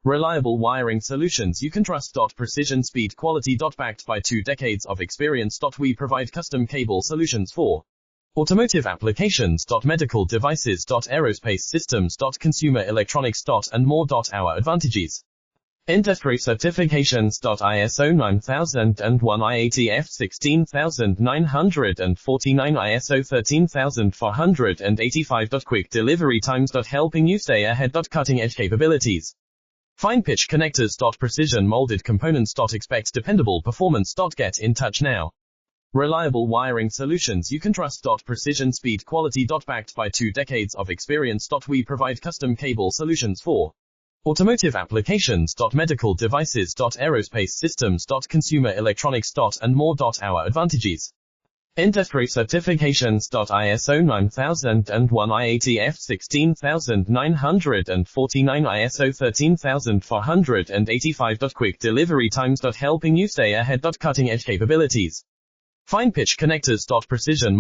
Reliable wiring solutions you can trust. Precision, speed, quality. Backed by 2 decades of experience. We provide custom cable solutions for automotive applications. Medical devices. Aerospace systems. Consumer electronics. And more. Our advantages: industry certifications. ISO 9001, IATF 16949, ISO 13485. Quick delivery times. Helping you stay ahead. Cutting edge capabilities: fine pitch connectors. Precision molded components. Expect dependable performance. Get in touch now. Reliable wiring solutions you can trust. Precision, speed, quality. Backed by 2 decades of experience. We provide custom cable solutions for automotive applications. Medical devices. Aerospace systems. Consumer electronics. And more. Our advantages: industry certifications. ISO 9001, IATF 16949, ISO 13485. Quick delivery times. Helping you stay ahead. Cutting edge capabilities: fine pitch connectors. Precision